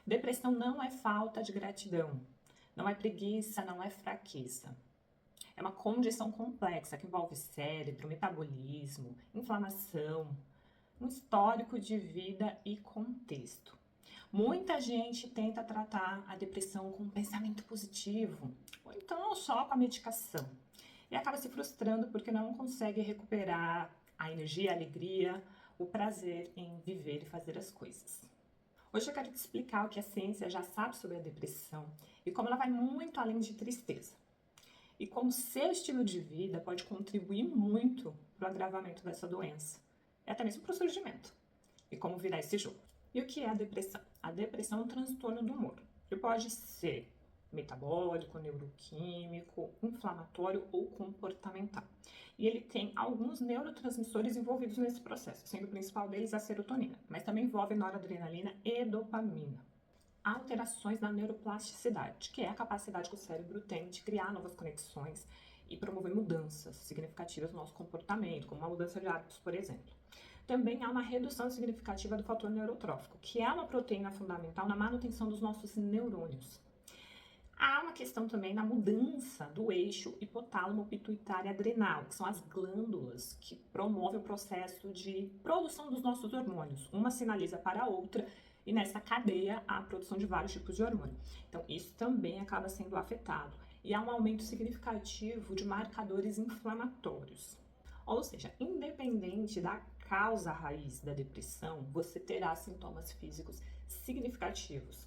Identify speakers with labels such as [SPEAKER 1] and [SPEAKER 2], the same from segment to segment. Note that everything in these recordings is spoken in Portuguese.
[SPEAKER 1] Depressão não é falta de gratidão, não é preguiça, não é fraqueza. É uma condição complexa que envolve cérebro, metabolismo, inflamação, um histórico de vida e contexto. Muita gente tenta tratar a depressão com um pensamento positivo, ou então só com a medicação, e acaba se frustrando porque não consegue recuperar a energia, a alegria, o prazer em viver e fazer as coisas. Hoje eu quero te explicar o que a ciência já sabe sobre a depressão e como ela vai muito além de tristeza. E como seu estilo de vida pode contribuir muito para o agravamento dessa doença, e até mesmo para o surgimento. E como virar esse jogo. E o que é a depressão? A depressão é um transtorno do humor, que pode ser metabólico, neuroquímico, inflamatório ou comportamental. E ele tem alguns neurotransmissores envolvidos nesse processo, sendo o principal deles a serotonina, mas também envolve noradrenalina e dopamina. Há alterações na neuroplasticidade, que é a capacidade que o cérebro tem de criar novas conexões e promover mudanças significativas no nosso comportamento, como uma mudança de hábitos, por exemplo. Também há uma redução significativa do fator neurotrófico, que é uma proteína fundamental na manutenção dos nossos neurônios. Há uma questão também na mudança do eixo hipotálamo-pituitário-adrenal, que são as glândulas que promovem o processo de produção dos nossos hormônios. Uma sinaliza para a outra e nessa cadeia há a produção de vários tipos de hormônio. Então, isso também acaba sendo afetado. E há um aumento significativo de marcadores inflamatórios. Ou seja, independente da causa raiz da depressão, você terá sintomas físicos significativos.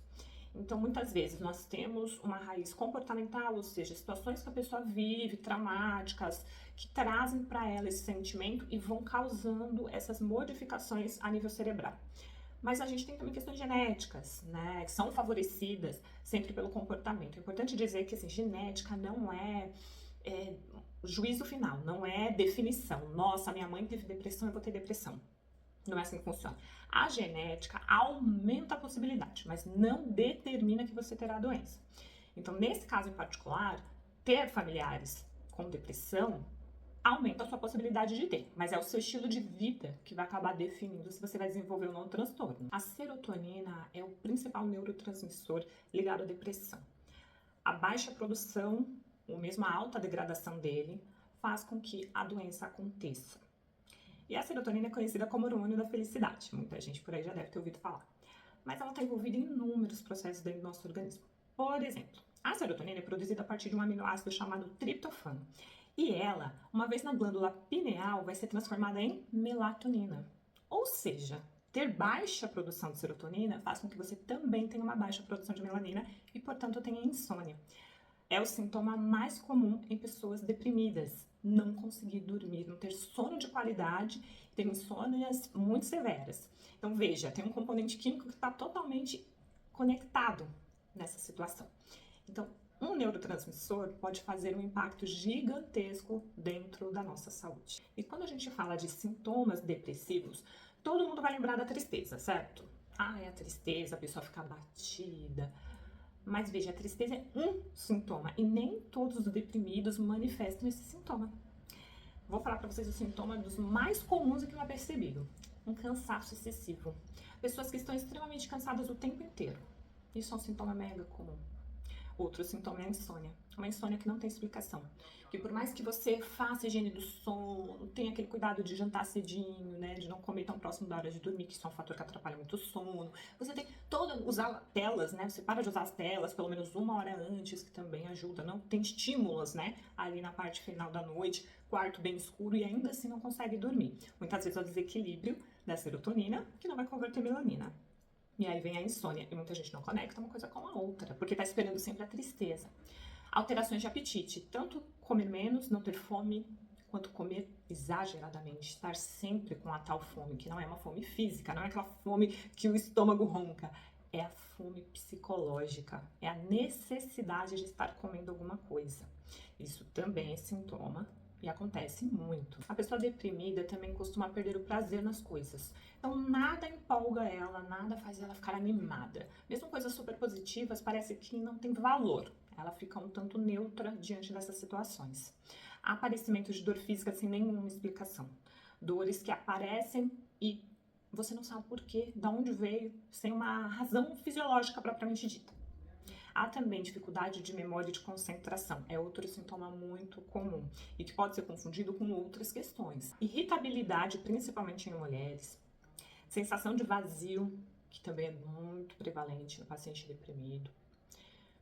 [SPEAKER 1] Então, muitas vezes, nós temos uma raiz comportamental, ou seja, situações que a pessoa vive, traumáticas, que trazem para ela esse sentimento e vão causando essas modificações a nível cerebral. Mas a gente tem também questões genéticas, né, que são favorecidas sempre pelo comportamento. É importante dizer que, assim, genética não é juízo final, não é definição. Nossa, minha mãe teve depressão, eu vou ter depressão. Não é assim que funciona. A genética aumenta a possibilidade, mas não determina que você terá a doença. Então, nesse caso em particular, ter familiares com depressão aumenta a sua possibilidade de ter, mas é o seu estilo de vida que vai acabar definindo se você vai desenvolver ou não o transtorno. A serotonina é o principal neurotransmissor ligado à depressão. A baixa produção, ou mesmo a alta degradação dele, faz com que a doença aconteça. E a serotonina é conhecida como hormônio da felicidade. Muita gente por aí já deve ter ouvido falar. Mas ela está envolvida em inúmeros processos dentro do nosso organismo. Por exemplo, a serotonina é produzida a partir de um aminoácido chamado triptofano. E ela, uma vez na glândula pineal, vai ser transformada em melatonina. Ou seja, ter baixa produção de serotonina faz com que você também tenha uma baixa produção de melanina e, portanto, tenha insônia. É o sintoma mais comum em pessoas deprimidas. Não conseguir dormir, não ter sono de qualidade, ter insônias muito severas. Então, veja, tem um componente químico que está totalmente conectado nessa situação. Então, um neurotransmissor pode fazer um impacto gigantesco dentro da nossa saúde. E quando a gente fala de sintomas depressivos, todo mundo vai lembrar da tristeza, certo? Ah, é a tristeza, a pessoa fica abatida. Mas veja, a tristeza é um sintoma e nem todos os deprimidos manifestam esse sintoma. Vou falar para vocês o sintoma dos mais comuns e que não é percebido. Um cansaço excessivo. Pessoas que estão extremamente cansadas o tempo inteiro. Isso é um sintoma mega comum. Outro sintoma é a insônia. Uma insônia que não tem explicação. Que por mais que você faça higiene do sono, tenha aquele cuidado de jantar cedinho, né, de não comer tão próximo da hora de dormir, que isso é um fator que atrapalha muito o sono. Você tem usar telas, né? Você para de usar as telas pelo menos uma hora antes, que também ajuda. Não tem estímulos, né? Ali na parte final da noite, quarto bem escuro e ainda assim não consegue dormir. Muitas vezes é o desequilíbrio da serotonina que não vai converter melanina. E aí vem a insônia, e muita gente não conecta uma coisa com a outra, porque tá esperando sempre a tristeza. Alterações de apetite, tanto comer menos, não ter fome, quanto comer exageradamente, estar sempre com a tal fome, que não é uma fome física, não é aquela fome que o estômago ronca, é a fome psicológica, é a necessidade de estar comendo alguma coisa. Isso também é sintoma e acontece muito. A pessoa deprimida também costuma perder o prazer nas coisas. Então nada empolga ela, nada faz ela ficar animada. Mesmo coisas super positivas, parece que não tem valor. Ela fica um tanto neutra diante dessas situações. Há aparecimento de dor física sem nenhuma explicação. Dores que aparecem e você não sabe por quê, de onde veio, sem uma razão fisiológica propriamente dita. Há também dificuldade de memória e de concentração, é outro sintoma muito comum e que pode ser confundido com outras questões. Irritabilidade, principalmente em mulheres, sensação de vazio, que também é muito prevalente no paciente deprimido,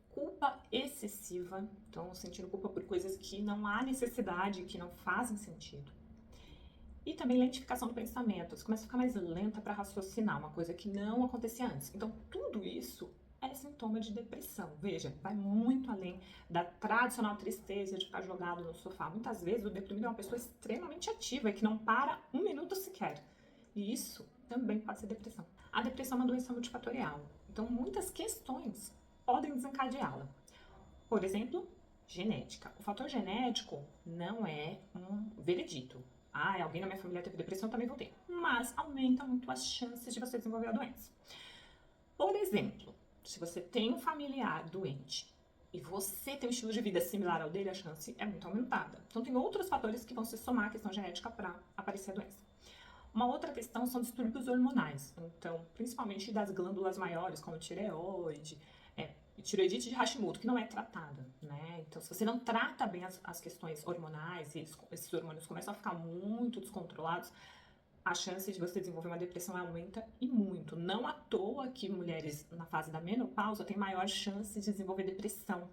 [SPEAKER 1] culpa excessiva, então sentindo culpa por coisas que não há necessidade, que não fazem sentido. E também lentificação do pensamento, você começa a ficar mais lenta para raciocinar, uma coisa que não acontecia antes. Então, tudo isso é sintoma de depressão. Veja, vai muito além da tradicional tristeza de ficar jogado no sofá. Muitas vezes o deprimido é uma pessoa extremamente ativa e que não para um minuto sequer. E isso também pode ser depressão. A depressão é uma doença multifatorial, então muitas questões podem desencadeá-la. Por exemplo, genética. O fator genético não é um veredito. Ah, alguém na minha família teve depressão, também vou ter. Mas aumenta muito as chances de você desenvolver a doença. Por exemplo, se você tem um familiar doente e você tem um estilo de vida similar ao dele, a chance é muito aumentada. Então, tem outros fatores que vão se somar à questão genética para aparecer a doença. Uma outra questão são distúrbios hormonais, então, principalmente das glândulas maiores, como tireoide, tireoidite de Hashimoto, que não é tratada, né? Então, se você não trata bem as questões hormonais e esses hormônios começam a ficar muito descontrolados, a chance de você desenvolver uma depressão aumenta e muito. Não à toa que mulheres na fase da menopausa têm maior chance de desenvolver depressão,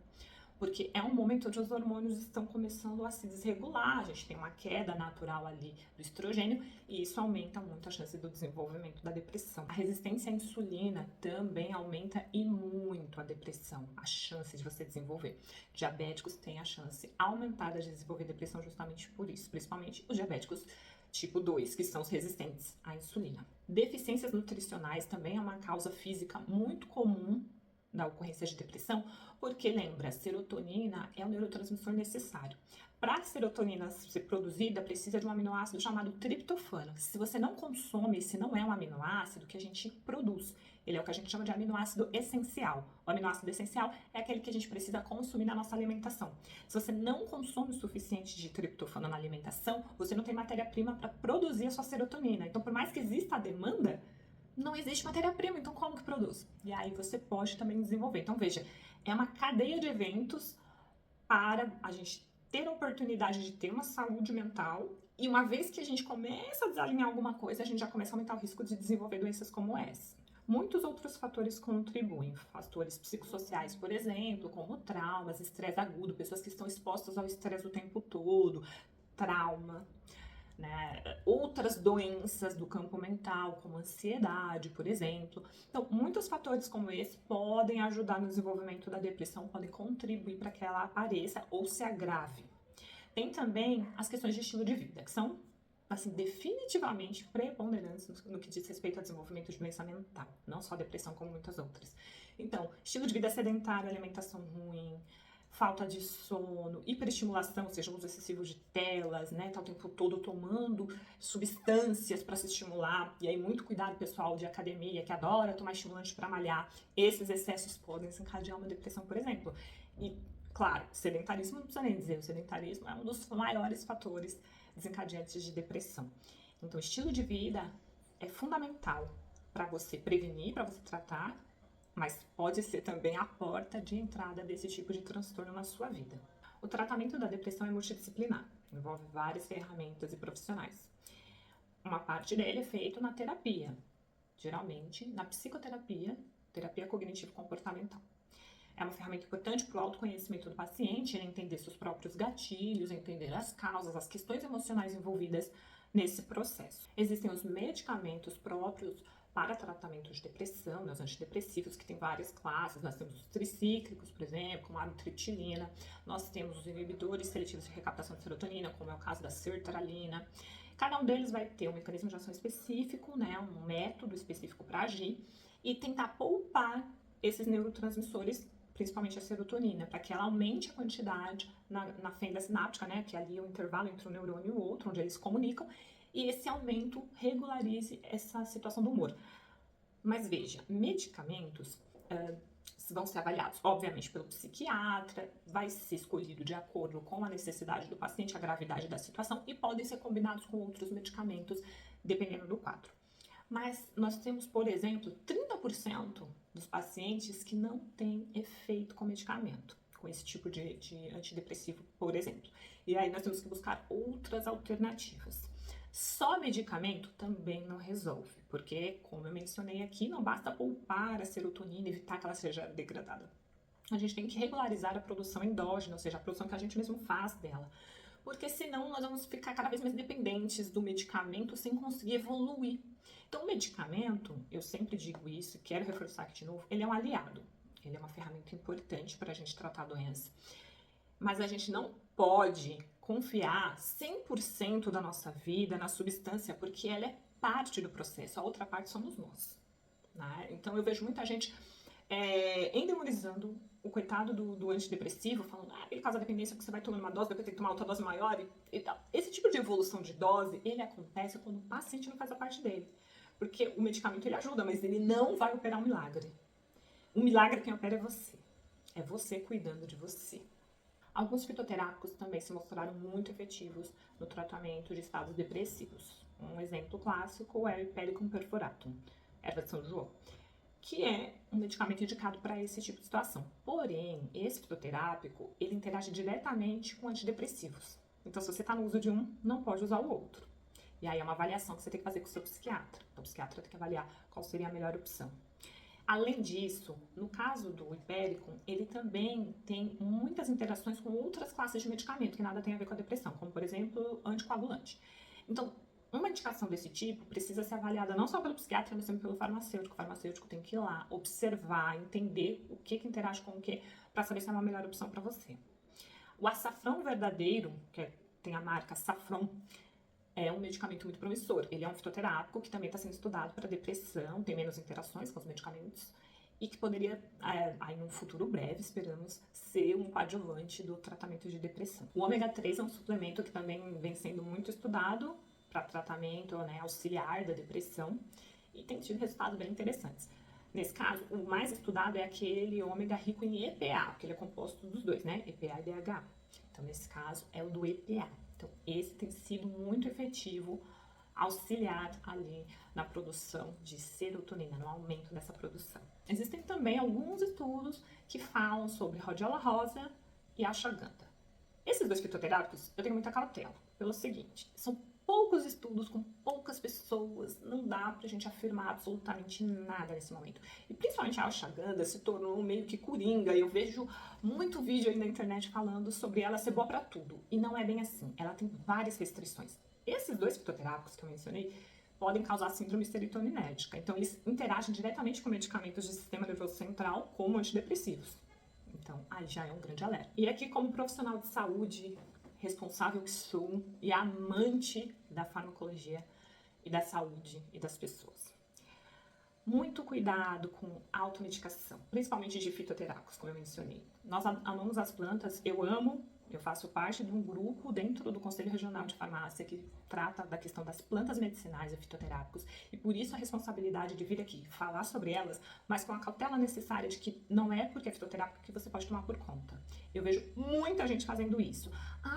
[SPEAKER 1] porque é um momento onde os hormônios estão começando a se desregular, a gente tem uma queda natural ali do estrogênio e isso aumenta muito a chance do desenvolvimento da depressão. A resistência à insulina também aumenta e muito a depressão, a chance de você desenvolver. Diabéticos têm a chance aumentada de desenvolver depressão justamente por isso, principalmente os diabéticos tipo 2, que são os resistentes à insulina. Deficiências nutricionais também é uma causa física muito comum da ocorrência de depressão, porque lembra, serotonina é o neurotransmissor necessário. Para a serotonina ser produzida, precisa de um aminoácido chamado triptofano. Se você não consome, esse não é um aminoácido que a gente produz. Ele é o que a gente chama de aminoácido essencial. O aminoácido essencial é aquele que a gente precisa consumir na nossa alimentação. Se você não consome o suficiente de triptofano na alimentação, você não tem matéria-prima para produzir a sua serotonina. Então, por mais que exista a demanda, não existe matéria-prima, então como que produz? E aí você pode também desenvolver. Então veja, é uma cadeia de eventos para a gente ter a oportunidade de ter uma saúde mental e uma vez que a gente começa a desalinhar alguma coisa, a gente já começa a aumentar o risco de desenvolver doenças como essa. Muitos outros fatores contribuem, fatores psicossociais, por exemplo, como traumas, estresse agudo, pessoas que estão expostas ao estresse o tempo todo, trauma, né? Outras doenças do campo mental, como ansiedade, por exemplo. Então, muitos fatores como esse podem ajudar no desenvolvimento da depressão, podem contribuir para que ela apareça ou se agrave. Tem também as questões de estilo de vida, que são, assim, definitivamente preponderantes no que diz respeito ao desenvolvimento de doença mental, não só a depressão, como muitas outras. Então, estilo de vida sedentário, alimentação ruim, falta de sono, hiperestimulação, ou seja, uso excessivo de telas, né? Tá o tempo todo tomando substâncias para se estimular. E aí, muito cuidado, pessoal de academia que adora tomar estimulante para malhar. Esses excessos podem desencadear uma depressão, por exemplo. E, claro, sedentarismo não precisa nem dizer, o sedentarismo é um dos maiores fatores desencadeantes de depressão. Então, estilo de vida é fundamental para você prevenir, para você tratar, mas pode ser também a porta de entrada desse tipo de transtorno na sua vida. O tratamento da depressão é multidisciplinar, envolve várias ferramentas e profissionais. Uma parte dele é feito na terapia, geralmente na psicoterapia, terapia cognitivo-comportamental. É uma ferramenta importante para o autoconhecimento do paciente, ele entender seus próprios gatilhos, entender as causas, as questões emocionais envolvidas nesse processo. Existem os medicamentos próprios para tratamento de depressão, os antidepressivos, que tem várias classes. Nós temos os tricíclicos, por exemplo, como a amitriptilina. Nós temos os inibidores seletivos de recaptação de serotonina, como é o caso da sertralina. Cada um deles vai ter um mecanismo de ação específico, né, um método específico para agir e tentar poupar esses neurotransmissores, principalmente a serotonina, para que ela aumente a quantidade na fenda sináptica, né, que ali é o intervalo entre um neurônio e o outro, onde eles se comunicam, e esse aumento regularize essa situação do humor. Mas veja, medicamentos vão ser avaliados, obviamente, pelo psiquiatra, vai ser escolhido de acordo com a necessidade do paciente, a gravidade da situação, e podem ser combinados com outros medicamentos, dependendo do quadro. Mas nós temos, por exemplo, 30% dos pacientes que não têm efeito com medicamento, com esse tipo de antidepressivo, por exemplo. E aí nós temos que buscar outras alternativas. Só medicamento também não resolve, porque, como eu mencionei aqui, não basta poupar a serotonina e evitar que ela seja degradada. A gente tem que regularizar a produção endógena, ou seja, a produção que a gente mesmo faz dela. Porque senão nós vamos ficar cada vez mais dependentes do medicamento sem conseguir evoluir. Então, o medicamento, eu sempre digo isso e quero reforçar aqui de novo, ele é um aliado. Ele é uma ferramenta importante para a gente tratar a doença. Mas a gente não pode confiar 100% da nossa vida na substância, porque ela é parte do processo, a outra parte somos nós. Né? Então, eu vejo muita gente endemonizando o coitado do antidepressivo, falando, ele causa dependência porque você vai tomando uma dose, depois tem que tomar outra dose maior e tal. Esse tipo de evolução de dose, ele acontece quando o paciente não faz a parte dele. Porque o medicamento ele ajuda, mas ele não vai operar um milagre. O milagre quem opera é você. É você cuidando de você. Alguns fitoterápicos também se mostraram muito efetivos no tratamento de estados depressivos. Um exemplo clássico é o Hipericum perforatum, erva de São João, que é um medicamento indicado para esse tipo de situação. Porém, esse fitoterápico, ele interage diretamente com antidepressivos. Então, se você está no uso de um, não pode usar o outro. E aí é uma avaliação que você tem que fazer com o seu psiquiatra. Então, o psiquiatra tem que avaliar qual seria a melhor opção. Além disso, no caso do Hipericum, ele também tem muitas interações com outras classes de medicamento que nada tem a ver com a depressão, como, por exemplo, anticoagulante. Então, uma indicação desse tipo precisa ser avaliada não só pelo psiquiatra, mas também pelo farmacêutico. O farmacêutico tem que ir lá, observar, entender o que interage com o que, para saber se é uma melhor opção para você. O açafrão verdadeiro, tem a marca Safron, é um medicamento muito promissor. Ele é um fitoterápico que também está sendo estudado para depressão, tem menos interações com os medicamentos e que poderia, aí num futuro breve, esperamos, ser um coadjuvante do tratamento de depressão. O ômega 3 é um suplemento que também vem sendo muito estudado para tratamento, né, auxiliar da depressão e tem tido resultados bem interessantes. Nesse caso, o mais estudado é aquele ômega rico em EPA, porque ele é composto dos dois, né, EPA e DHA. Então, nesse caso, é o do EPA. Então, esse tem sido muito efetivo, auxiliar ali na produção de serotonina, no aumento dessa produção. Existem também alguns estudos que falam sobre rodiola rosa e ashwagandha. Esses dois fitoterápicos eu tenho muita cautela, pelo seguinte, são poucos estudos com poucas pessoas, não dá pra gente afirmar absolutamente nada nesse momento. E principalmente a ashwagandha se tornou meio que coringa, eu vejo muito vídeo aí na internet falando sobre ela ser boa pra tudo, e não é bem assim, ela tem várias restrições. Esses dois fitoterápicos que eu mencionei podem causar síndrome serotoninérgica, então eles interagem diretamente com medicamentos de sistema nervoso central, como antidepressivos. Então, aí já é um grande alerta. E aqui, como profissional de saúde, responsável que sou e amante da farmacologia e da saúde e das pessoas. Muito cuidado com automedicação, principalmente de fitoterápicos, como eu mencionei. Nós amamos as plantas, eu faço parte de um grupo dentro do Conselho Regional de Farmácia que trata da questão das plantas medicinais e fitoterápicos, e por isso a responsabilidade de vir aqui falar sobre elas, mas com a cautela necessária de que não é porque é fitoterápico que você pode tomar por conta. Eu vejo muita gente fazendo isso.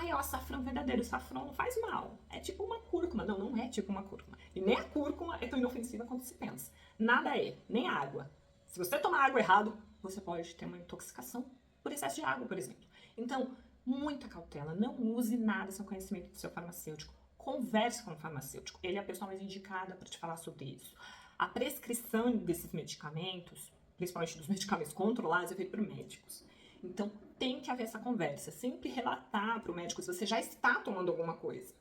[SPEAKER 1] É o açafrão verdadeiro, o açafrão não faz mal, é tipo uma cúrcuma. Não, não é tipo uma cúrcuma. E nem a cúrcuma é tão inofensiva quanto se pensa. Nada é, nem a água. Se você tomar água errado, você pode ter uma intoxicação por excesso de água, por exemplo. Então, muita cautela, não use nada sem conhecimento do seu farmacêutico. Converse com o farmacêutico, ele é a pessoa mais indicada para te falar sobre isso. A prescrição desses medicamentos, principalmente dos medicamentos controlados, é feita por médicos. Então, tem que haver essa conversa, sempre relatar para o médico se você já está tomando alguma coisa.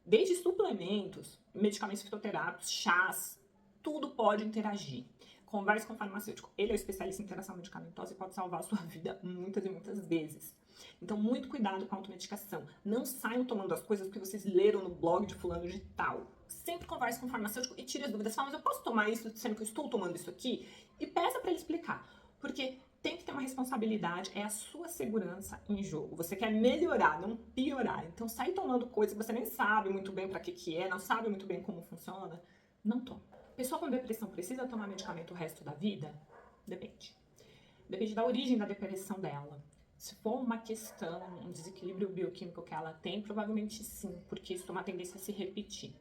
[SPEAKER 1] Desde suplementos, medicamentos fitoterápicos, chás, tudo pode interagir. Converse com o farmacêutico, ele é o especialista em interação medicamentosa e pode salvar a sua vida muitas e muitas vezes. Então, muito cuidado com a automedicação. Não saiam tomando as coisas porque vocês leram no blog de fulano de tal. Sempre converse com o farmacêutico e tire as dúvidas. Fala, mas eu posso tomar isso sendo que eu estou tomando isso aqui? E peça para ele explicar. Porque tem que ter uma responsabilidade, é a sua segurança em jogo. Você quer melhorar, não piorar. Então, sair tomando coisa que você nem sabe muito bem para que é, não sabe muito bem como funciona, não toma. Pessoa com depressão precisa tomar medicamento o resto da vida? Depende. Depende da origem da depressão dela. Se for uma questão, um desequilíbrio bioquímico que ela tem, provavelmente sim, porque isso tem uma tendência a se repetir.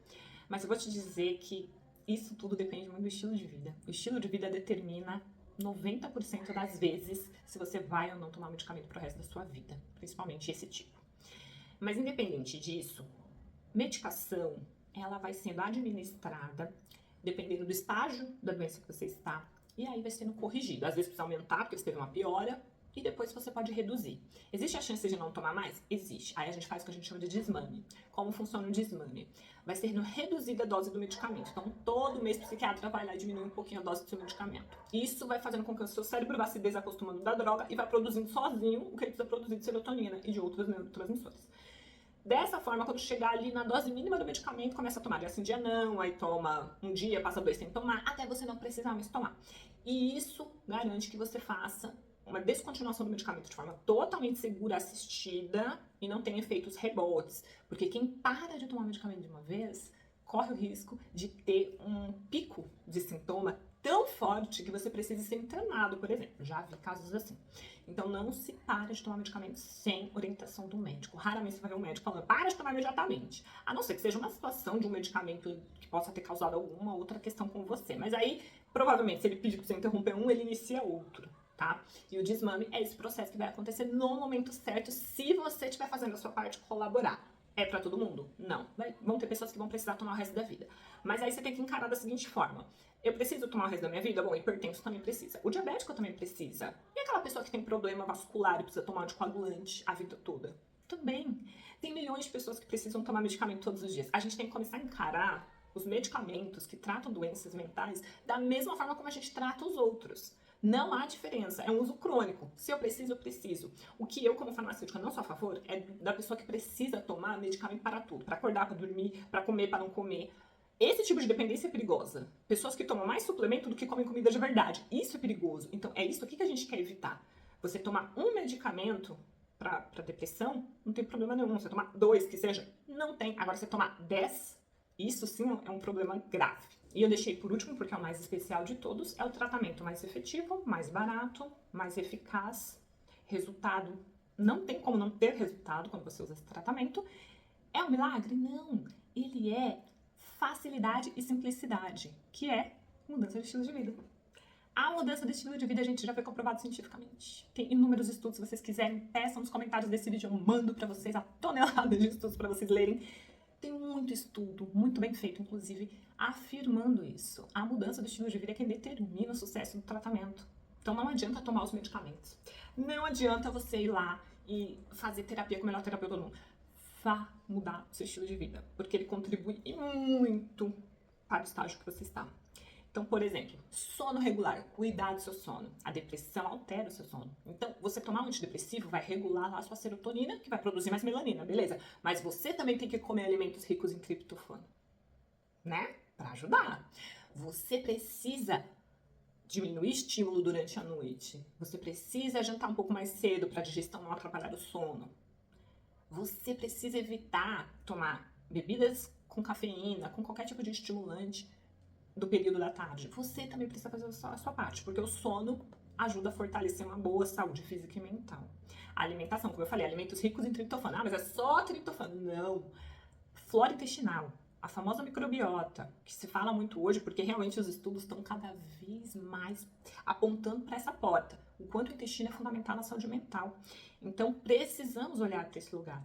[SPEAKER 1] Mas eu vou te dizer que isso tudo depende muito do estilo de vida. O estilo de vida determina 90% das vezes se você vai ou não tomar medicamento pro resto da sua vida, principalmente esse tipo. Mas independente disso, medicação, ela vai sendo administrada dependendo do estágio da doença que você está, e aí vai sendo corrigido. Às vezes precisa aumentar porque você teve uma piora, e depois você pode reduzir. Existe a chance de não tomar mais? Existe. Aí a gente faz o que a gente chama de desmame. Como funciona o desmame? Vai ser reduzida a dose do medicamento. Então, todo mês o psiquiatra vai lá e diminui um pouquinho a dose do seu medicamento. Isso vai fazendo com que o seu cérebro vá se desacostumando da droga e vá produzindo sozinho o que ele precisa produzir de serotonina e de outros neurotransmissores. Dessa forma, quando chegar ali na dose mínima do medicamento, começa a tomar dia sim, dia não, aí toma um dia, passa 2 sem tomar, até você não precisar mais tomar. E isso garante que você faça uma descontinuação do medicamento de forma totalmente segura, assistida e não tem efeitos rebotes. Porque quem para de tomar medicamento de uma vez, corre o risco de ter um pico de sintoma tão forte que você precisa ser internado, por exemplo. Já vi casos assim. Então, não se para de tomar medicamento sem orientação do médico. Raramente você vai ver um médico falando, para de tomar imediatamente. A não ser que seja uma situação de um medicamento que possa ter causado alguma outra questão com você. Mas aí, provavelmente, se ele pedir para você interromper um, ele inicia outro, tá? E o desmame é esse processo que vai acontecer no momento certo, se você estiver fazendo a sua parte colaborar. É pra todo mundo? Não. Vão ter pessoas que vão precisar tomar o resto da vida. Mas aí você tem que encarar da seguinte forma. Eu preciso tomar o resto da minha vida? Bom, o hipertenso também precisa. O diabético também precisa. E aquela pessoa que tem problema vascular e precisa tomar anticoagulante a vida toda? Também. Tem milhões de pessoas que precisam tomar medicamento todos os dias. A gente tem que começar a encarar os medicamentos que tratam doenças mentais da mesma forma como a gente trata os outros. Não há diferença, é um uso crônico. Se eu preciso, eu preciso. O que eu, como farmacêutica, não sou a favor é da pessoa que precisa tomar medicamento para tudo. Para acordar, para dormir, para comer, para não comer. Esse tipo de dependência é perigosa. Pessoas que tomam mais suplemento do que comem comida de verdade. Isso é perigoso. Então, é isso aqui que a gente quer evitar. Você tomar um medicamento para depressão, não tem problema nenhum. Você tomar 2, que seja, não tem. Agora, você tomar 10, isso sim é um problema grave. E eu deixei por último, porque é o mais especial de todos, é o tratamento mais efetivo, mais barato, mais eficaz, resultado. Não tem como não ter resultado quando você usa esse tratamento. É um milagre? Não. Ele é facilidade e simplicidade, que é mudança de estilo de vida. A mudança de estilo de vida, gente, já foi comprovado cientificamente. Tem inúmeros estudos, se vocês quiserem, peçam nos comentários desse vídeo, eu mando pra vocês a tonelada de estudos pra vocês lerem. Tem muito estudo, muito bem feito, inclusive, afirmando isso. A mudança do estilo de vida é quem determina o sucesso do tratamento. Então não adianta tomar os medicamentos. Não adianta você ir lá e fazer terapia com o melhor terapeuta do mundo. Vá mudar o seu estilo de vida, porque ele contribui muito para o estágio que você está. Então, por exemplo, sono regular, cuidar do seu sono. A depressão altera o seu sono. Então, você tomar um antidepressivo vai regular lá a sua serotonina, que vai produzir mais melanina, beleza? Mas você também tem que comer alimentos ricos em triptofano, né? Para ajudar. Você precisa diminuir estímulo durante a noite. Você precisa jantar um pouco mais cedo para a digestão não atrapalhar o sono. Você precisa evitar tomar bebidas com cafeína, com qualquer tipo de estimulante do período da tarde. Você também precisa fazer a sua parte, porque o sono ajuda a fortalecer uma boa saúde física e mental. A alimentação, como eu falei, alimentos ricos em triptofano. Ah, mas é só triptofano. Não. Flora intestinal, a famosa microbiota, que se fala muito hoje, porque realmente os estudos estão cada vez mais apontando para essa porta. O quanto o intestino é fundamental na saúde mental. Então, precisamos olhar para esse lugar.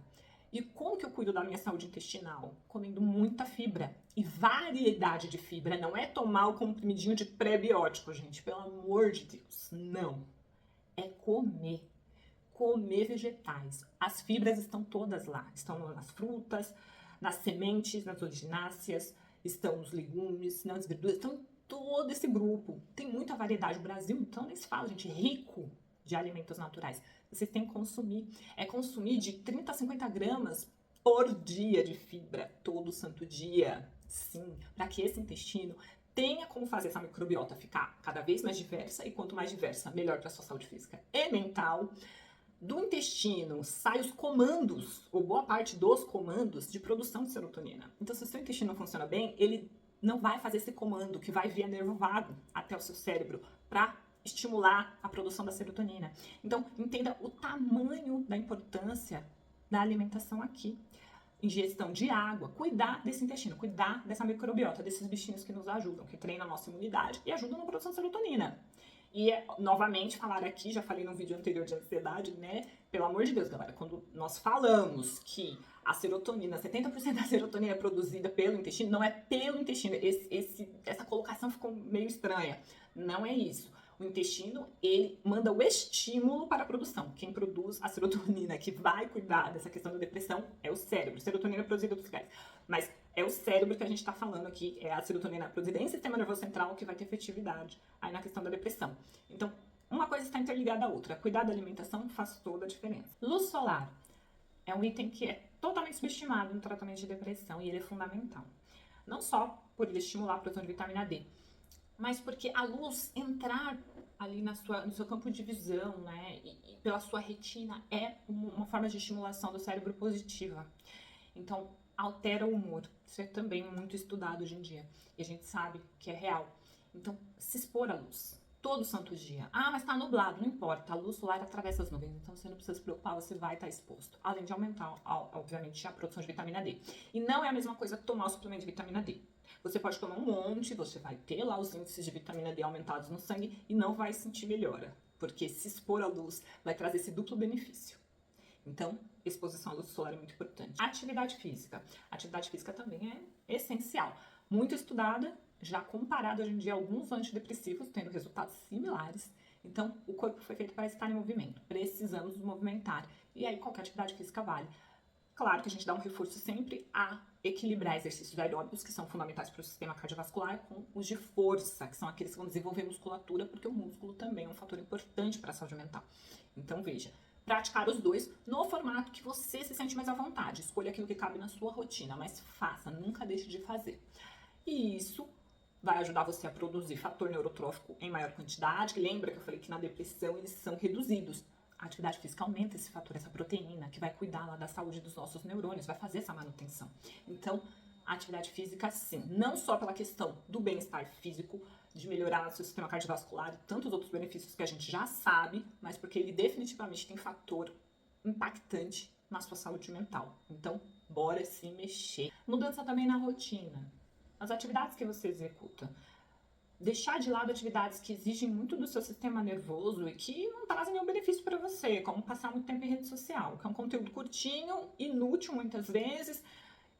[SPEAKER 1] E como que eu cuido da minha saúde intestinal? Comendo muita fibra e variedade de fibra. Não é tomar o comprimidinho de pré-biótico, gente. Pelo amor de Deus, não. É comer. Comer vegetais. As fibras estão todas lá. Estão nas frutas, nas sementes, nas oligináceas, estão nos legumes, nas verduras. Estão em todo esse grupo. Tem muita variedade. O Brasil, então, nem se fala, gente, rico de alimentos naturais. Vocês têm que consumir. É consumir de 30 a 50 gramas por dia de fibra, todo santo dia. Sim, para que esse intestino tenha como fazer essa microbiota ficar cada vez mais diversa, e quanto mais diversa, melhor para a sua saúde física e mental. Do intestino sai os comandos, ou boa parte dos comandos, de produção de serotonina. Então, se o seu intestino não funciona bem, ele não vai fazer esse comando que vai via nervo vago até o seu cérebro para estimular a produção da serotonina. Então, entenda o tamanho da importância da alimentação aqui. ingestão de água, cuidar desse intestino, cuidar dessa microbiota, desses bichinhos que nos ajudam, que treinam a nossa imunidade e ajudam na produção de serotonina. E, novamente, falar aqui, já falei no vídeo anterior de ansiedade, né? Pelo amor de Deus, galera, quando nós falamos que a serotonina, 70% da serotonina é produzida pelo intestino, não é pelo intestino. Essa colocação ficou meio estranha. Não é isso. O intestino, ele manda o estímulo para a produção. Quem produz a serotonina, que vai cuidar dessa questão da depressão, é o cérebro. Serotonina é produzida por gás. Mas é o cérebro que a gente está falando aqui, é a serotonina produzida em sistema nervoso central que vai ter efetividade aí na questão da depressão. Então, uma coisa está interligada à outra. Cuidar da alimentação faz toda a diferença. Luz solar é um item que é totalmente subestimado no tratamento de depressão e ele é fundamental. Não só por ele estimular a produção de vitamina D, mas porque a luz entrar ali no seu campo de visão, né, e pela sua retina, é uma forma de estimulação do cérebro positiva. Então, altera o humor. Isso é também muito estudado hoje em dia. E a gente sabe que é real. Então, se expor à luz. Todo santo dia. Ah, mas tá nublado. Não importa. A luz solar atravessa as nuvens. Então, você não precisa se preocupar. Você vai estar exposto. Além de aumentar, obviamente, a produção de vitamina D. E não é a mesma coisa tomar o suplemento de vitamina D. Você pode tomar um monte. Você vai ter lá os índices de vitamina D aumentados no sangue e não vai sentir melhora. Porque se expor à luz vai trazer esse duplo benefício. Então, exposição à luz solar é muito importante. Atividade física. Atividade física também é essencial. Muito estudada, já comparado hoje em dia a alguns antidepressivos, tendo resultados similares. Então, o corpo foi feito para estar em movimento. Precisamos nos movimentar. E aí, qualquer atividade física vale. Claro que a gente dá um reforço sempre a equilibrar exercícios aeróbicos, que são fundamentais para o sistema cardiovascular, com os de força, que são aqueles que vão desenvolver musculatura, porque o músculo também é um fator importante para a saúde mental. Então, veja. Praticar os dois no formato que você se sente mais à vontade. Escolha aquilo que cabe na sua rotina, mas faça, nunca deixe de fazer. E isso vai ajudar você a produzir fator neurotrófico em maior quantidade. Lembra que eu falei que na depressão eles são reduzidos. A atividade física aumenta esse fator, essa proteína, que vai cuidar lá da saúde dos nossos neurônios, vai fazer essa manutenção. Então, a atividade física, sim, não só pela questão do bem-estar físico, de melhorar o seu sistema cardiovascular e tantos outros benefícios que a gente já sabe, mas porque ele definitivamente tem fator impactante na sua saúde mental. Então, bora se mexer. Mudança também na rotina. As atividades que você executa. Deixar de lado atividades que exigem muito do seu sistema nervoso e que não trazem nenhum benefício para você, como passar muito tempo em rede social, que é um conteúdo curtinho, inútil muitas vezes.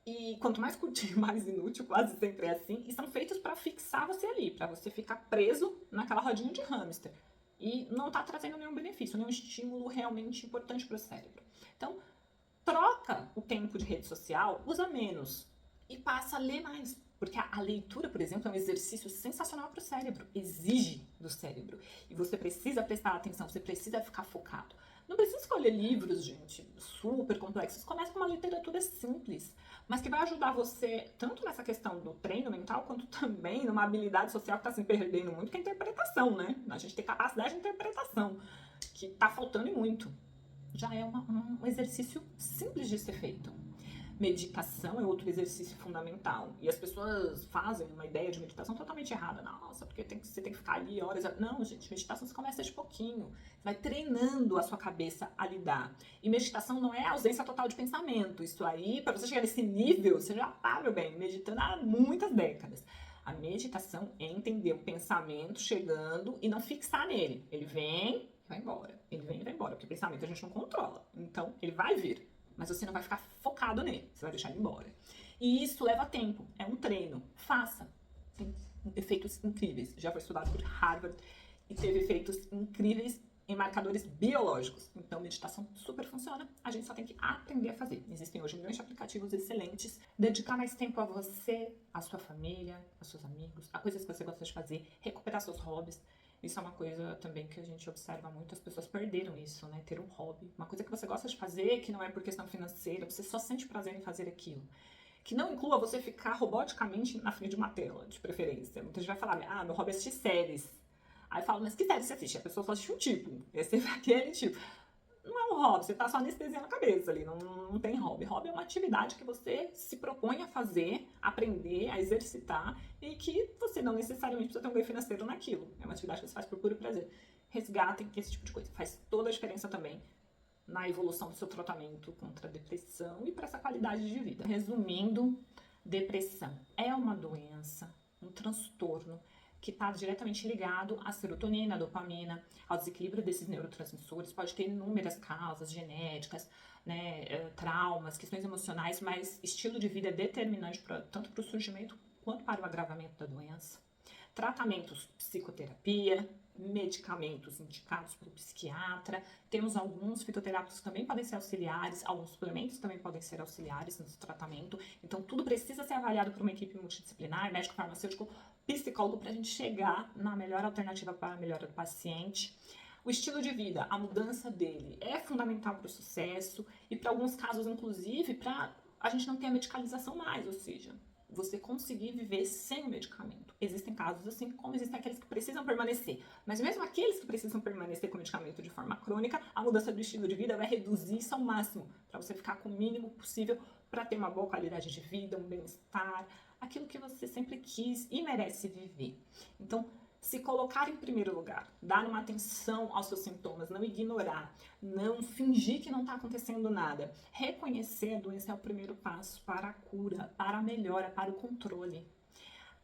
[SPEAKER 1] E quanto mais curtinho, mais inútil, quase sempre é assim. E são feitos para fixar você ali, para você ficar preso naquela rodinha de hamster. E não está trazendo nenhum benefício, nenhum estímulo realmente importante para o cérebro. Então, troca o tempo de rede social, usa menos e passa a ler mais. Porque a leitura, por exemplo, é um exercício sensacional para o cérebro. Exige do cérebro. E você precisa prestar atenção, você precisa ficar focado. Não precisa escolher livros, gente, super complexos. Começa com uma literatura simples, mas que vai ajudar você tanto nessa questão do treino mental, quanto também numa habilidade social que está se perdendo muito, que é a interpretação, né? A gente tem capacidade de interpretação, que está faltando e muito. Já é um exercício simples de ser feito. Meditação é outro exercício fundamental. E as pessoas fazem uma ideia de meditação totalmente errada. Nossa, porque você tem que ficar ali horas. Não, gente, meditação você começa de pouquinho. Você vai treinando a sua cabeça a lidar. E meditação não é ausência total de pensamento. Isso aí, para você chegar nesse nível, você já tá, meu bem, meditando há muitas décadas. A meditação é entender o pensamento chegando e não fixar nele. Ele vem e vai embora. Ele vem e vai embora. Porque o pensamento a gente não controla. Então, ele vai vir. Mas você não vai ficar focado nele, você vai deixar ele embora. E isso leva tempo, é um treino. Faça. Tem efeitos incríveis. Já foi estudado por Harvard e teve efeitos incríveis em marcadores biológicos. Então, meditação super funciona, a gente só tem que aprender a fazer. Existem hoje milhões de aplicativos excelentes. Dedicar mais tempo a você, a sua família, aos seus amigos, a coisas que você gosta de fazer, recuperar seus hobbies. Isso é uma coisa também que a gente observa muito, as pessoas perderam isso, né? Ter um hobby, uma coisa que você gosta de fazer, que não é por questão financeira, você só sente prazer em fazer aquilo. Que não inclua você ficar roboticamente na frente de uma tela, de preferência. Muita gente vai falar, meu hobby é assistir séries. Aí fala, mas que série você assiste? A pessoa só assiste um tipo, esse é aquele tipo. Não é um hobby, você tá só anestesiando a cabeça ali, não tem hobby. Hobby é uma atividade que você se propõe a fazer, aprender, a exercitar e que você não necessariamente precisa ter um ganho financeiro naquilo. É uma atividade que você faz por puro prazer. Resgatem esse tipo de coisa, faz toda a diferença também na evolução do seu tratamento contra a depressão e para essa qualidade de vida. Resumindo, depressão é uma doença, um transtorno que está diretamente ligado à serotonina, à dopamina, ao desequilíbrio desses neurotransmissores. Pode ter inúmeras causas genéticas, né, traumas, questões emocionais, mas estilo de vida é determinante tanto para o surgimento quanto para o agravamento da doença. Tratamentos, psicoterapia, medicamentos indicados pelo psiquiatra, temos alguns fitoterápicos que também podem ser auxiliares, alguns suplementos também podem ser auxiliares nesse tratamento, então tudo precisa ser avaliado por uma equipe multidisciplinar, médico, farmacêutico, psicólogo, para a gente chegar na melhor alternativa para a melhora do paciente. O estilo de vida, a mudança dele é fundamental para o sucesso e para alguns casos, inclusive, para a gente não ter a medicalização mais, ou seja, você conseguir viver sem o medicamento. Existem casos assim, como existem aqueles que precisam permanecer. Mas mesmo aqueles que precisam permanecer com o medicamento de forma crônica, a mudança do estilo de vida vai reduzir isso ao máximo, para você ficar com o mínimo possível para ter uma boa qualidade de vida, um bem-estar, aquilo que você sempre quis e merece viver. Então, se colocar em primeiro lugar, dar uma atenção aos seus sintomas, não ignorar, não fingir que não está acontecendo nada. Reconhecer a doença é o primeiro passo para a cura, para a melhora, para o controle.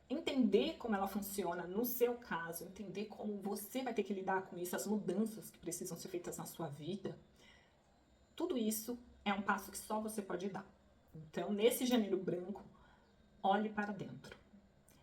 [SPEAKER 1] Entender como ela funciona no seu caso, entender como você vai ter que lidar com isso, as mudanças que precisam ser feitas na sua vida, tudo isso é um passo que só você pode dar. Então, nesse janeiro branco, olhe para dentro,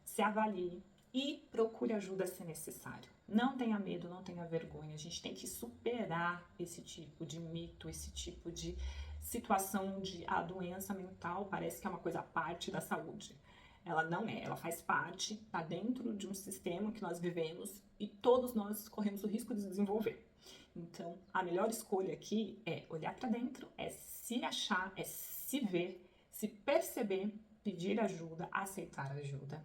[SPEAKER 1] se avalie e procure ajuda se necessário. Não tenha medo, não tenha vergonha. A gente tem que superar esse tipo de mito, esse tipo de situação onde a doença mental parece que é uma coisa à parte da saúde. Ela não é, ela faz parte, está dentro de um sistema que nós vivemos e todos nós corremos o risco de desenvolver. Então, a melhor escolha aqui é olhar para dentro, é se achar, é se ver, se perceber, pedir ajuda, aceitar ajuda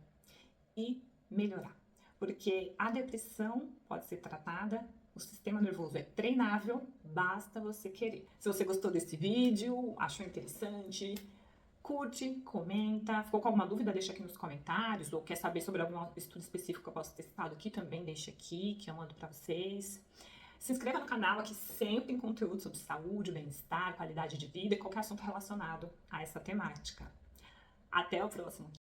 [SPEAKER 1] e melhorar. Porque a depressão pode ser tratada, o sistema nervoso é treinável, basta você querer. Se você gostou desse vídeo, achou interessante, curte, comenta, ficou com alguma dúvida, deixa aqui nos comentários, ou quer saber sobre algum estudo específico que eu posso ter citado aqui, também deixa aqui, que eu mando pra vocês. Se inscreva no canal, aqui sempre tem conteúdo sobre saúde, bem-estar, qualidade de vida e qualquer assunto relacionado a essa temática. Até o próximo!